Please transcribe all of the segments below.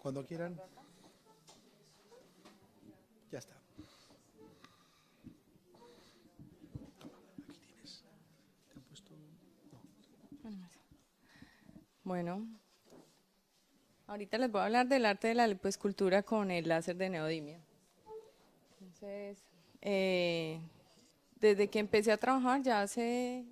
Cuando quieran. Ya está. Toma, aquí tienes. ¿Te han puesto? No. Bueno, ahorita les voy a hablar del arte de la lipoescultura con el láser de neodimia. Entonces, desde que empecé a trabajar,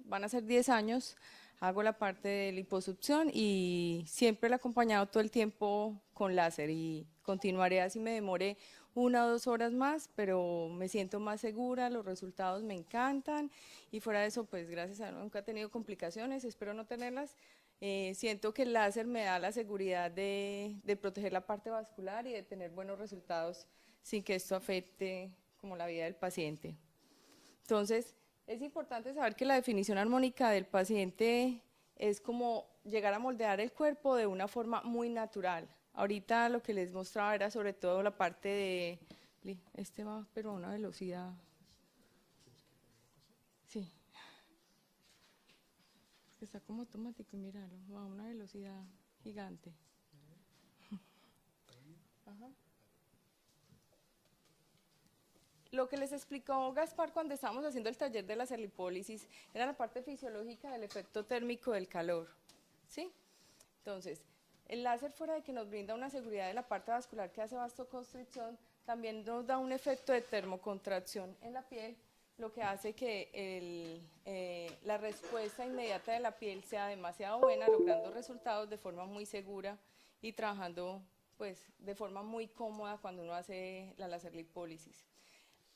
van a ser 10 años, hago la parte de liposucción y siempre la he acompañado todo el tiempo con láser y continuaré así me demore 1 o 2 horas más, pero me siento más segura, los resultados me encantan y fuera de eso, pues gracias a Dios nunca he tenido complicaciones, espero no tenerlas. Siento que el láser me da la seguridad de proteger la parte vascular y de tener buenos resultados sin que esto afecte como la vida del paciente. Entonces, es importante saber que la definición armónica del paciente es como llegar a moldear el cuerpo de una forma muy natural. Ahorita lo que les mostraba era sobre todo la parte de, este va pero a una velocidad, sí, está como automático, míralo, va a una velocidad gigante. Ajá. Lo que les explicó Gaspar cuando estábamos haciendo el taller de la lipólisis era la parte fisiológica del efecto térmico del calor, ¿sí? Entonces, el láser fuera de que nos brinda una seguridad de la parte vascular que hace vasoconstricción, también nos da un efecto de termocontracción en la piel, lo que hace que la respuesta inmediata de la piel sea demasiado buena, logrando resultados de forma muy segura y trabajando pues, de forma muy cómoda cuando uno hace la láser lipólisis.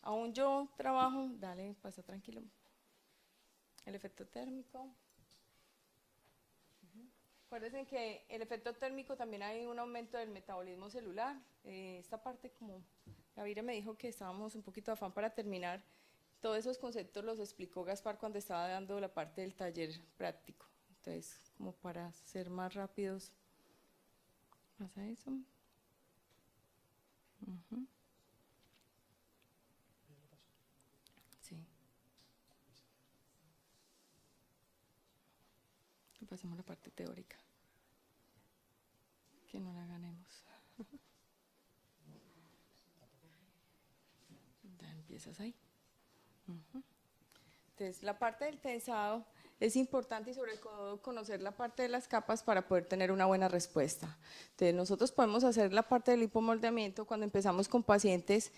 Aún yo trabajo, dale, pasa tranquilo, el efecto térmico. Acuérdense que el efecto térmico también hay un aumento del metabolismo celular. Esta parte, como Gaviria me dijo que estábamos un poquito de afán para terminar, todos esos conceptos los explicó Gaspar cuando estaba dando la parte del taller práctico. Entonces, como para ser más rápidos, pasa eso. Sí. Pasemos a la parte teórica. Que no la ganemos. Ya empiezas ahí. Entonces, la parte del tensado es importante y sobre todo conocer la parte de las capas para poder tener una buena respuesta. Entonces, nosotros podemos hacer la parte del lipomoldeamiento cuando empezamos con pacientes.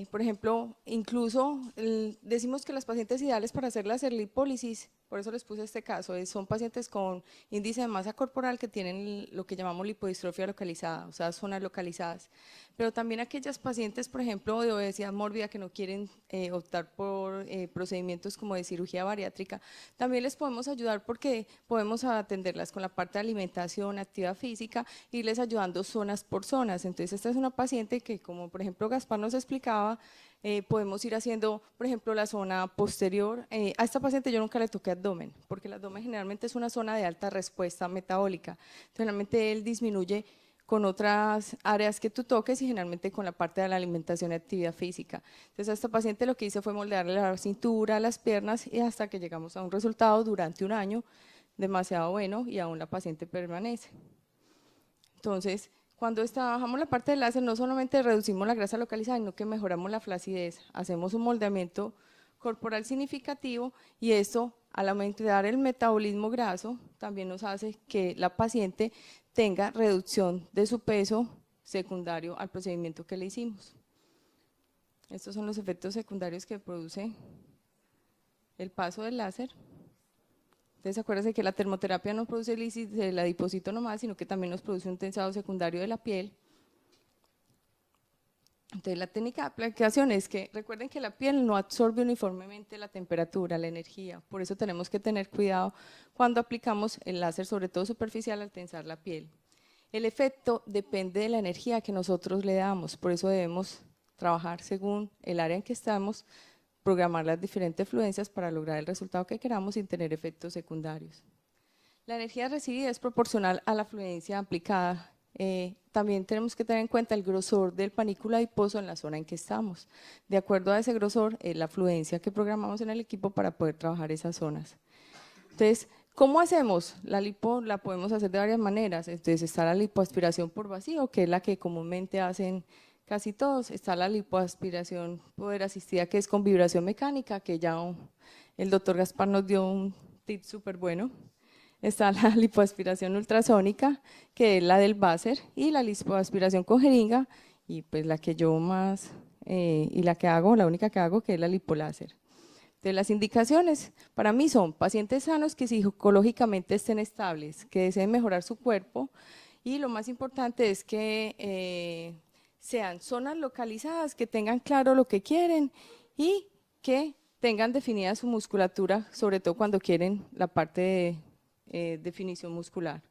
Por ejemplo, incluso decimos que las pacientes ideales para hacer la lipólisis, por eso les puse este caso, son pacientes con índice de masa corporal que tienen lo que llamamos lipodistrofia localizada, o sea, zonas localizadas. Pero también aquellas pacientes, por ejemplo, de obesidad mórbida que no quieren optar por procedimientos como de cirugía bariátrica, también les podemos ayudar porque podemos atenderlas con la parte de alimentación, actividad física, y les ayudando zonas por zonas. Entonces, esta es una paciente que, como por ejemplo Gaspar nos explicaba, podemos ir haciendo, por ejemplo, la zona posterior. A esta paciente yo nunca le toqué abdomen, porque el abdomen generalmente es una zona de alta respuesta metabólica. Generalmente él disminuye con otras áreas que tú toques y generalmente con la parte de la alimentación y actividad física. Entonces a esta paciente lo que hice fue moldearle la cintura, las piernas y hasta que llegamos a un resultado durante 1 año demasiado bueno y aún la paciente permanece. Entonces, cuando trabajamos la parte del láser, no solamente reducimos la grasa localizada, sino que mejoramos la flacidez, hacemos un moldeamiento corporal significativo y esto, al aumentar el metabolismo graso, también nos hace que la paciente tenga reducción de su peso secundario al procedimiento que le hicimos. Estos son los efectos secundarios que produce el paso del láser. Entonces, acuérdense que la termoterapia no produce el adipocito nomás, sino que también nos produce un tensado secundario de la piel. Entonces, la técnica de aplicación es que recuerden que la piel no absorbe uniformemente la temperatura, la energía, por eso tenemos que tener cuidado cuando aplicamos el láser, sobre todo superficial, al tensar la piel. El efecto depende de la energía que nosotros le damos, por eso debemos trabajar según el área en que estamos, programar las diferentes fluencias para lograr el resultado que queramos sin tener efectos secundarios. La energía recibida es proporcional a la fluencia aplicada. También tenemos que tener en cuenta el grosor del panículo adiposo en la zona en que estamos. De acuerdo a ese grosor, la fluencia que programamos en el equipo para poder trabajar esas zonas. Entonces, ¿Cómo hacemos? La lipo la podemos hacer de varias maneras. Entonces está la lipoaspiración por vacío, que es la que comúnmente hacen casi todos. Está la lipoaspiración poder asistida, que es con vibración mecánica, que ya el doctor Gaspar nos dio un tip súper bueno. Está la lipoaspiración ultrasónica, que es la del Basser, y la lipoaspiración con jeringa, y pues la que yo más, y la que hago, la única que hago, que es la lipoláser. De las indicaciones, para mí son pacientes sanos que psicológicamente estén estables, que deseen mejorar su cuerpo, y lo más importante es que sean zonas localizadas, que tengan claro lo que quieren y que tengan definida su musculatura, sobre todo cuando quieren la parte de definición muscular.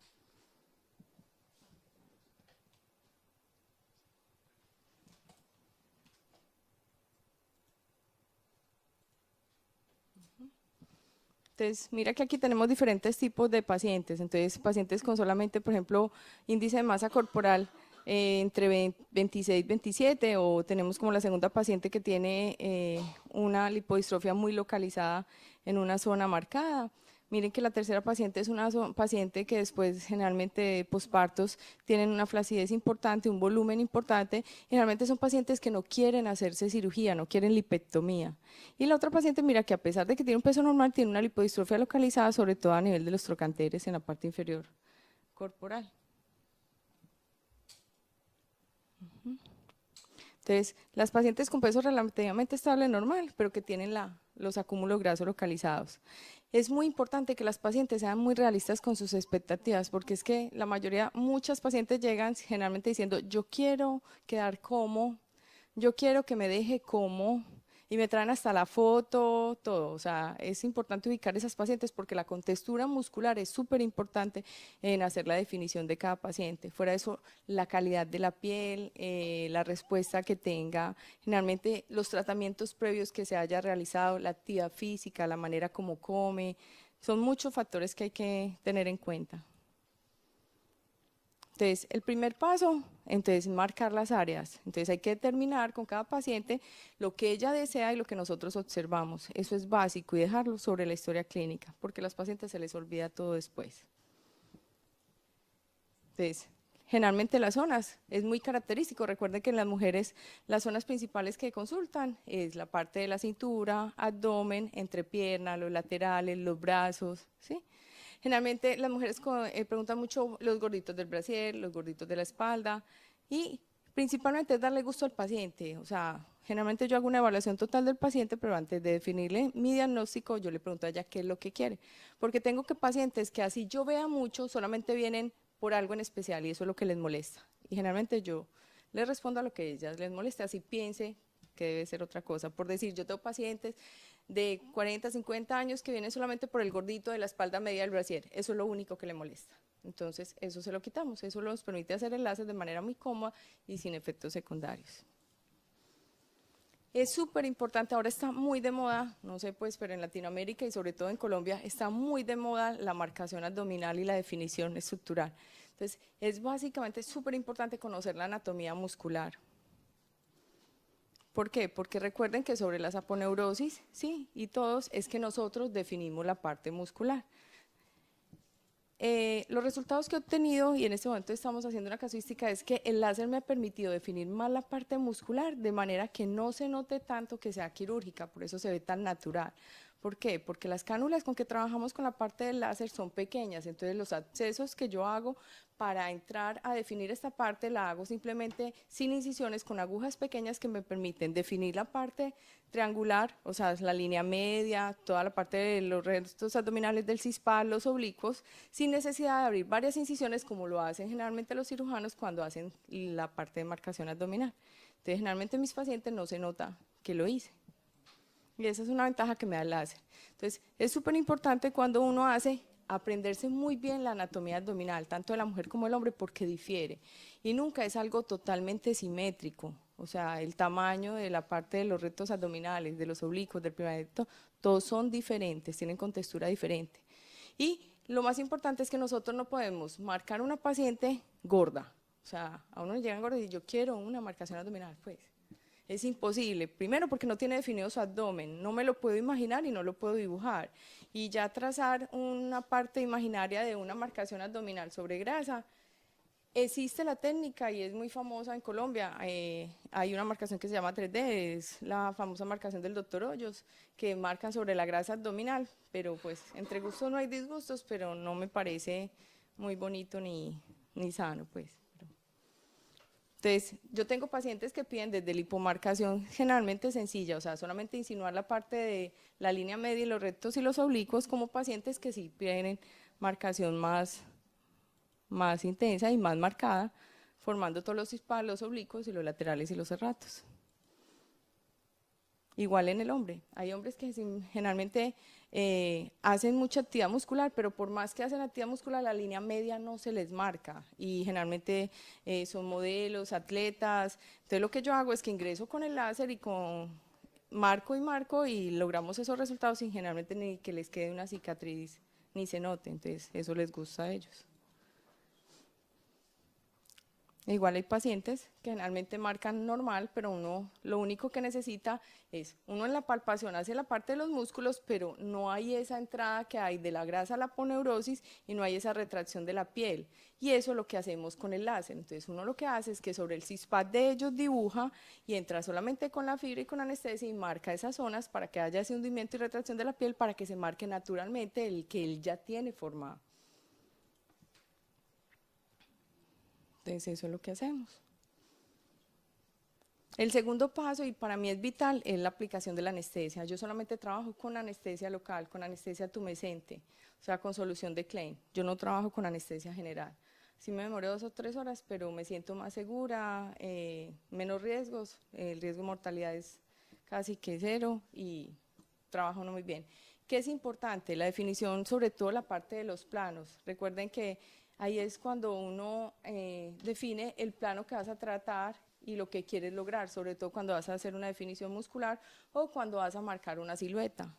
Entonces, mira que aquí tenemos diferentes tipos de pacientes. Entonces, pacientes con solamente, por ejemplo, índice de masa corporal entre 26 y 27, o tenemos como la segunda paciente que tiene una lipodistrofia muy localizada en una zona marcada. Miren que la tercera paciente es una paciente que después, generalmente de pospartos, tienen una flacidez importante, un volumen importante. Generalmente son pacientes que no quieren hacerse cirugía, no quieren lipectomía. Y la otra paciente, mira que a pesar de que tiene un peso normal, tiene una lipodistrofia localizada, sobre todo a nivel de los trocanteres en la parte inferior corporal. Entonces, las pacientes con peso relativamente estable normal, pero que tienen los acúmulos grasos localizados. Es muy importante que las pacientes sean muy realistas con sus expectativas, porque es que la mayoría, muchas pacientes llegan generalmente diciendo, yo quiero quedar como, yo quiero que me deje como, y me traen hasta la foto, todo. O sea, es importante ubicar esas pacientes porque la contextura muscular es súper importante en hacer la definición de cada paciente. Fuera de eso, la calidad de la piel, la respuesta que tenga, generalmente los tratamientos previos que se haya realizado, la actividad física, la manera como come, son muchos factores que hay que tener en cuenta. Entonces, el primer paso, entonces, marcar las áreas. Entonces, hay que determinar con cada paciente lo que ella desea y lo que nosotros observamos. Eso es básico y dejarlo sobre la historia clínica, porque a los pacientes se les olvida todo después. Entonces, generalmente las zonas, es muy característico. Recuerden que en las mujeres, las zonas principales que consultan es la parte de la cintura, abdomen, entrepierna, los laterales, los brazos, ¿sí? Generalmente las mujeres preguntan mucho los gorditos del brasier, los gorditos de la espalda, y principalmente es darle gusto al paciente. O sea, generalmente yo hago una evaluación total del paciente, pero antes de definirle mi diagnóstico, yo le pregunto a ella qué es lo que quiere. Porque tengo que pacientes que así yo vea mucho, solamente vienen por algo en especial y eso es lo que les molesta. Y generalmente yo les respondo a lo que a ellas les molesta, así piense que debe ser otra cosa. Por decir, yo tengo pacientes de 40, 50 años que vienen solamente por el gordito de la espalda media del brasier, eso es lo único que le molesta. Entonces, eso se lo quitamos, eso nos permite hacer enlaces de manera muy cómoda y sin efectos secundarios. Es súper importante, ahora está muy de moda, no sé pues, pero en Latinoamérica y sobre todo en Colombia está muy de moda la marcación abdominal y la definición estructural. Entonces, es básicamente súper importante conocer la anatomía muscular. ¿Por qué? Porque recuerden que sobre las aponeurosis, sí, y todos, es que nosotros definimos la parte muscular. Los resultados que he obtenido, y en este momento estamos haciendo una casuística, es que el láser me ha permitido definir más la parte muscular, de manera que no se note tanto que sea quirúrgica, por eso se ve tan natural. ¿Por qué? Porque las cánulas con que trabajamos con la parte del láser son pequeñas, entonces los accesos que yo hago para entrar a definir esta parte la hago simplemente sin incisiones, con agujas pequeñas que me permiten definir la parte triangular, o sea, la línea media, toda la parte de los restos abdominales del cispal, los oblicuos, sin necesidad de abrir varias incisiones como lo hacen generalmente los cirujanos cuando hacen la parte de marcación abdominal. Entonces, generalmente mis pacientes no se nota que lo hice. Y esa es una ventaja que me da el láser. Entonces, es súper importante cuando uno hace aprenderse muy bien la anatomía abdominal, tanto de la mujer como del hombre, porque difiere. Y nunca es algo totalmente simétrico. O sea, el tamaño de la parte de los rectos abdominales, de los oblicuos, del primer recto, todos son diferentes, tienen contextura diferente. Y lo más importante es que nosotros no podemos marcar una paciente gorda. O sea, a uno le llegan gorda y yo quiero una marcación abdominal, pues. Es imposible, primero porque no tiene definido su abdomen, no me lo puedo imaginar y no lo puedo dibujar. Y ya trazar una parte imaginaria de una marcación abdominal sobre grasa, existe la técnica y es muy famosa en Colombia. Hay una marcación que se llama 3D, es la famosa marcación del doctor Hoyos, que marcan sobre la grasa abdominal, pero pues entre gustos no hay disgustos, pero no me parece muy bonito ni sano, pues. Entonces, yo tengo pacientes que piden desde lipomarcación generalmente sencilla, o sea, solamente insinuar la parte de la línea media y los rectos y los oblicuos, como pacientes que sí piden marcación más intensa y más marcada, formando todos los cispados, los oblicuos y los laterales y los serratos. Igual en el hombre, hay hombres que generalmente hacen mucha actividad muscular, pero por más que hacen actividad muscular, la línea media no se les marca y generalmente son modelos, atletas. Entonces lo que yo hago es que ingreso con el láser y con marco y logramos esos resultados sin generalmente ni que les quede una cicatriz ni se note, entonces eso les gusta a ellos. Igual hay pacientes que generalmente marcan normal, pero uno lo único que necesita es, uno en la palpación hace la parte de los músculos, pero no hay esa entrada que hay de la grasa a la aponeurosis y no hay esa retracción de la piel. Y eso es lo que hacemos con el láser. Entonces uno lo que hace es que sobre el cispad de ellos dibuja y entra solamente con la fibra y con anestesia y marca esas zonas para que haya ese hundimiento y retracción de la piel para que se marque naturalmente el que él ya tiene formado. Entonces eso es lo que hacemos. El segundo paso, y para mí es vital, es la aplicación de la anestesia. Yo solamente trabajo con anestesia local, con anestesia tumescente, o sea, con solución de Klein. Yo no trabajo con anestesia general. Sí me demoré 2 o 3 horas, pero me siento más segura, menos riesgos, el riesgo de mortalidad es casi que 0 y trabaja uno muy bien. ¿Qué es importante? La definición, sobre todo la parte de los planos. Recuerden que ahí es cuando uno define el plano que vas a tratar y lo que quieres lograr, sobre todo cuando vas a hacer una definición muscular o cuando vas a marcar una silueta.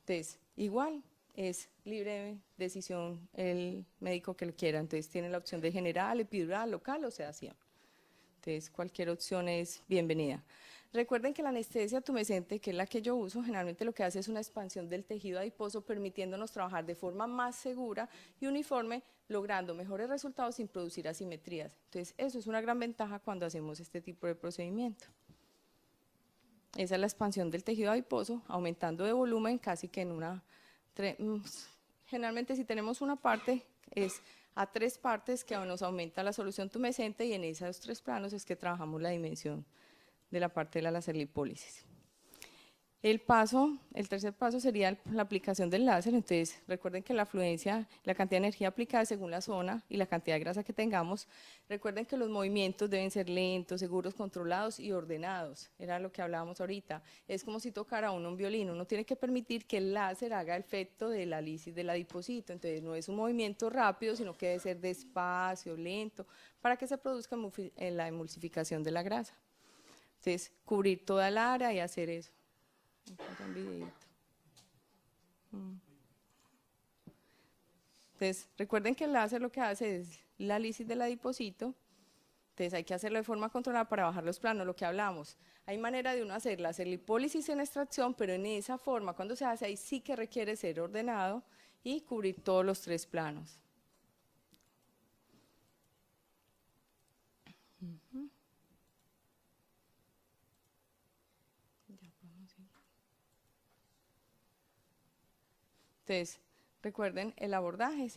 Entonces, igual es libre decisión el médico que lo quiera. Entonces, tiene la opción de general, epidural, local o sedación. Entonces, cualquier opción es bienvenida. Recuerden que la anestesia tumescente, que es la que yo uso, generalmente lo que hace es una expansión del tejido adiposo, permitiéndonos trabajar de forma más segura y uniforme, logrando mejores resultados sin producir asimetrías. Entonces, eso es una gran ventaja cuando hacemos este tipo de procedimiento. Esa es la expansión del tejido adiposo, aumentando de volumen casi que en una... Generalmente si tenemos una parte, es a 3 partes que nos aumenta la solución tumescente y en esos 3 planos es que trabajamos la dimensión de la parte de la láser lipólisis. El tercer paso sería la aplicación del láser. Entonces recuerden que la afluencia, la cantidad de energía aplicada es según la zona y la cantidad de grasa que tengamos. Recuerden que los movimientos deben ser lentos, seguros, controlados y ordenados. Era lo que hablábamos ahorita. Es como si tocara uno un violín. Uno tiene que permitir que el láser haga el efecto de la lisis del adiposito. Entonces no es un movimiento rápido, sino que debe ser despacio, lento, para que se produzca la emulsificación de la grasa. Entonces cubrir toda el área y hacer eso. Entonces, recuerden que el láser lo que hace es la lisis del adiposito. Entonces, hay que hacerlo de forma controlada para bajar los planos, lo que hablamos. Hay manera de uno hacer láser lipólisis en extracción, pero en esa forma, cuando se hace, ahí sí que requiere ser ordenado y cubrir todos los 3 planos. Entonces, recuerden el abordaje,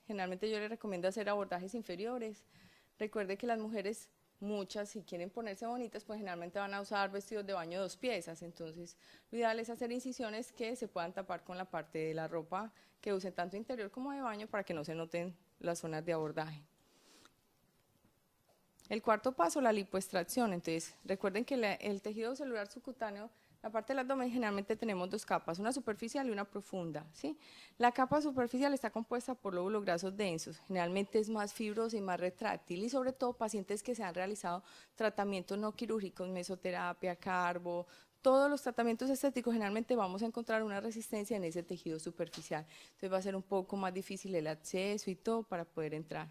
generalmente yo les recomiendo hacer abordajes inferiores. Recuerden que las mujeres, muchas, si quieren ponerse bonitas, pues generalmente van a usar vestidos de baño 2 piezas. Entonces, lo ideal es hacer incisiones que se puedan tapar con la parte de la ropa que usen tanto interior como de baño para que no se noten las zonas de abordaje. El cuarto paso, la lipoextracción. Entonces, recuerden que el tejido celular subcutáneo, la parte del abdomen, generalmente tenemos 2 capas, una superficial y una profunda, ¿sí? La capa superficial está compuesta por lóbulos grasos densos, generalmente es más fibrosa y más retráctil y sobre todo pacientes que se han realizado tratamientos no quirúrgicos, mesoterapia, carbo, todos los tratamientos estéticos generalmente vamos a encontrar una resistencia en ese tejido superficial, entonces va a ser un poco más difícil el acceso y todo para poder entrar.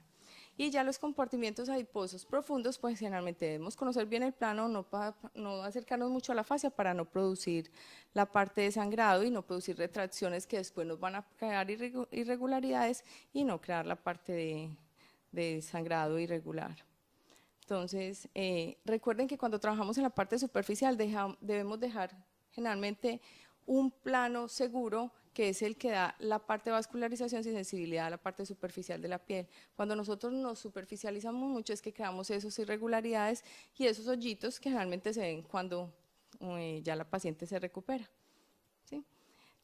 Y ya los compartimientos adiposos profundos, pues generalmente debemos conocer bien el plano, no acercarnos mucho a la fascia para no producir la parte de sangrado y no producir retracciones que después nos van a crear irregularidades y no crear la parte de sangrado irregular. Entonces, recuerden que cuando trabajamos en la parte superficial debemos dejar generalmente un plano seguro que es el que da la parte de vascularización sin sensibilidad a la parte superficial de la piel. Cuando nosotros nos superficializamos mucho es que creamos esas irregularidades y esos hoyitos que generalmente se ven cuando ya la paciente se recupera. ¿Sí?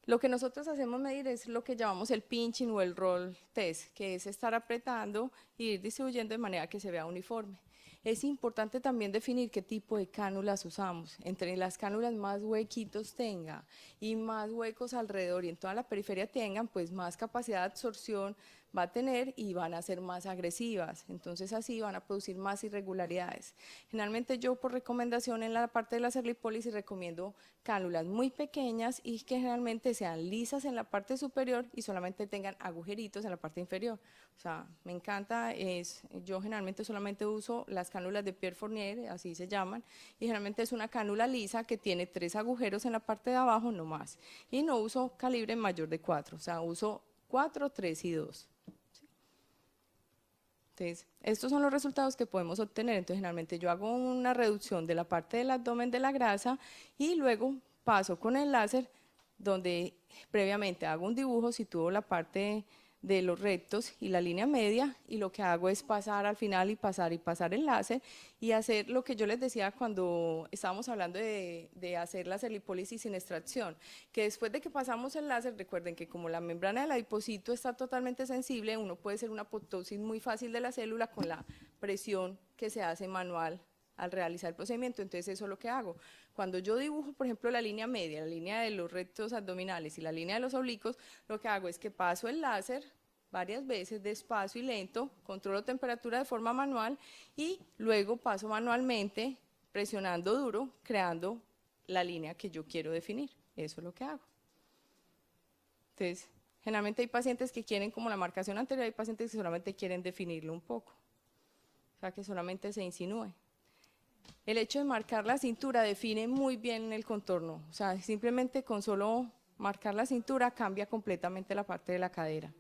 Lo que nosotros hacemos medir es lo que llamamos el pinching o el roll test, que es estar apretando y ir distribuyendo de manera que se vea uniforme. Es importante también definir qué tipo de cánulas usamos. Entre las cánulas más huequitos tenga y más huecos alrededor y en toda la periferia tengan, pues más capacidad de absorción va a tener y van a ser más agresivas. Entonces así van a producir más irregularidades. Generalmente yo por recomendación en la parte de la lipólisis recomiendo cánulas muy pequeñas y que generalmente sean lisas en la parte superior y solamente tengan agujeritos en la parte inferior. O sea, me encanta, yo generalmente solamente uso las cánulas de Pierre Fournier, así se llaman, y generalmente es una cánula lisa que tiene 3 agujeros en la parte de abajo, no más. Y no uso calibre mayor de 4, o sea, uso 4, 3 y 2. ¿Sí? Entonces, estos son los resultados que podemos obtener. Entonces, generalmente yo hago una reducción de la parte del abdomen de la grasa y luego paso con el láser donde previamente hago un dibujo, sitúo la parte de los rectos y la línea media y lo que hago es pasar al final y pasar el láser y hacer lo que yo les decía cuando estábamos hablando de hacer la lipólisis sin extracción, que después de que pasamos el láser, recuerden que como la membrana del adipocito está totalmente sensible, uno puede hacer una apoptosis muy fácil de la célula con la presión que se hace manual al realizar el procedimiento. Entonces eso es lo que hago. Cuando yo dibujo, por ejemplo, la línea media, la línea de los rectos abdominales y la línea de los oblicuos, lo que hago es que paso el láser varias veces, despacio y lento, controlo temperatura de forma manual y luego paso manualmente, presionando duro, creando la línea que yo quiero definir. Eso es lo que hago. Entonces, generalmente hay pacientes que quieren como la marcación anterior, hay pacientes que solamente quieren definirlo un poco, o sea, que solamente se insinúe. El hecho de marcar la cintura define muy bien el contorno, o sea, simplemente con solo marcar la cintura cambia completamente la parte de la cadera.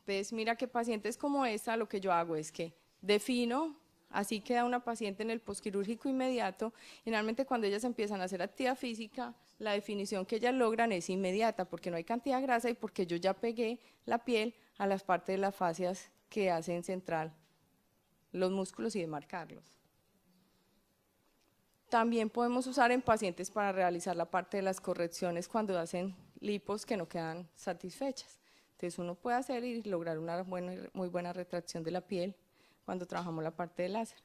Entonces, mira que pacientes como esta, lo que yo hago es que defino, así queda una paciente en el posquirúrgico inmediato, generalmente cuando ellas empiezan a hacer actividad física, la definición que ellas logran es inmediata, porque no hay cantidad de grasa y porque yo ya pegué la piel a las partes de las fascias que hacen central los músculos y demarcarlos. También podemos usar en pacientes para realizar la parte de las correcciones cuando hacen lipos que no quedan satisfechas. Entonces uno puede hacer y lograr una muy buena retracción de la piel cuando trabajamos la parte de láser.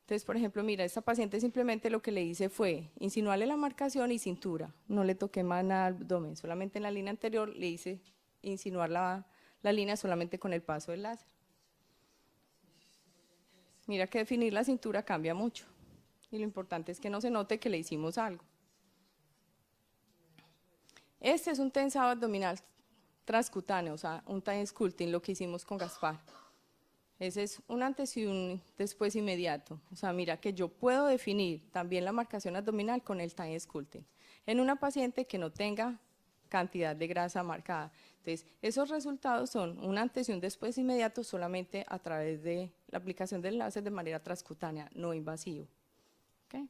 Entonces, por ejemplo, mira, esta paciente simplemente lo que le hice fue insinuarle la marcación y cintura. No le toqué más nada al abdomen, solamente en la línea anterior le hice insinuar la línea solamente con el paso del láser. Mira que definir la cintura cambia mucho y lo importante es que no se note que le hicimos algo. Este es un tensado abdominal transcutáneo, o sea, un time sculpting, lo que hicimos con Gaspar. Ese es un antes y un después inmediato. O sea, mira que yo puedo definir también la marcación abdominal con el time sculpting en una paciente que no tenga cantidad de grasa marcada. Entonces, esos resultados son un antes y un después inmediato solamente a través de la aplicación del láser de manera transcutánea, no invasivo. ¿Okay?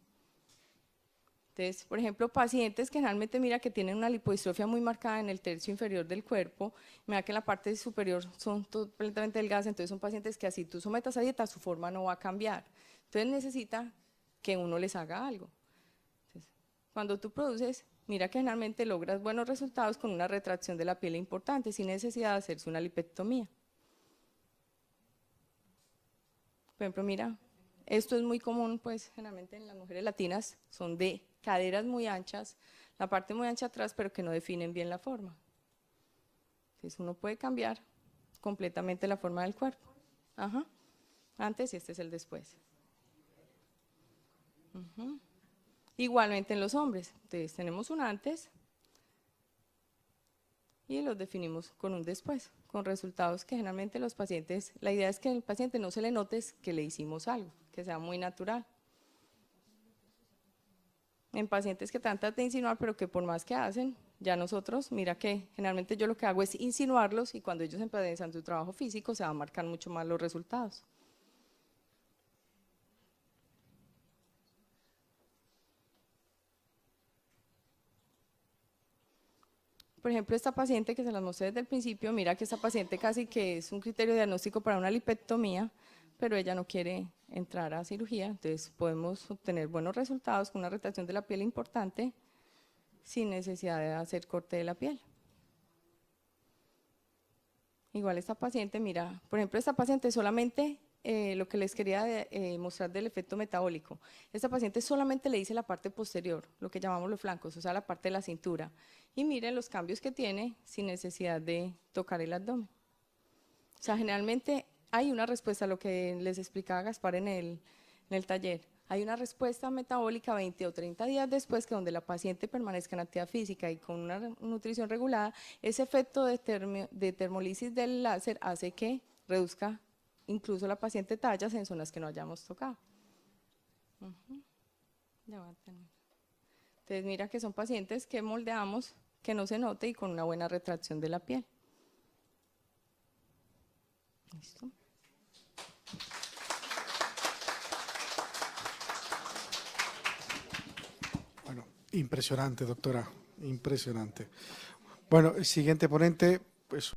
Entonces, por ejemplo, pacientes que generalmente mira que tienen una lipodistrofia muy marcada en el tercio inferior del cuerpo, mira que en la parte superior son completamente delgadas, entonces son pacientes que así tú sometas a dieta, su forma no va a cambiar. Entonces necesita que uno les haga algo. Entonces, cuando tú produces, mira que generalmente logras buenos resultados con una retracción de la piel importante, sin necesidad de hacerse una lipectomía. Por ejemplo, mira, esto es muy común, pues generalmente en las mujeres latinas son de caderas muy anchas, la parte muy ancha atrás, pero que no definen bien la forma. Entonces uno puede cambiar completamente la forma del cuerpo. Ajá. Antes y este es el después. Igualmente en los hombres, entonces tenemos un antes y los definimos con un después, con resultados que generalmente los pacientes, la idea es que el paciente no se le note que le hicimos algo, que sea muy natural. En pacientes que tratan de insinuar, pero que por más que hacen, ya nosotros, mira que generalmente yo lo que hago es insinuarlos y cuando ellos empiezan su trabajo físico se van a marcar mucho más los resultados. Por ejemplo, esta paciente que se las mostré desde el principio, mira que esta paciente casi que es un criterio diagnóstico para una lipectomía, pero ella no quiere entrar a cirugía, entonces podemos obtener buenos resultados con una retracción de la piel importante sin necesidad de hacer corte de la piel. Igual esta paciente, mira, por ejemplo, esta paciente solamente, lo que les quería mostrar del efecto metabólico, esta paciente solamente le hice la parte posterior, lo que llamamos los flancos, o sea, la parte de la cintura, y miren los cambios que tiene sin necesidad de tocar el abdomen. O sea, generalmente hay una respuesta a lo que les explicaba Gaspar en el taller. Hay una respuesta metabólica 20 o 30 días después que donde la paciente permanezca en actividad física y con una nutrición regulada, ese efecto de termolisis del láser hace que reduzca incluso la paciente tallas en zonas que no hayamos tocado. Ya va a terminar. Entonces mira que son pacientes que moldeamos, que no se note y con una buena retracción de la piel. ¿Listo? Bueno, impresionante, doctora, impresionante. Bueno, el siguiente ponente, pues...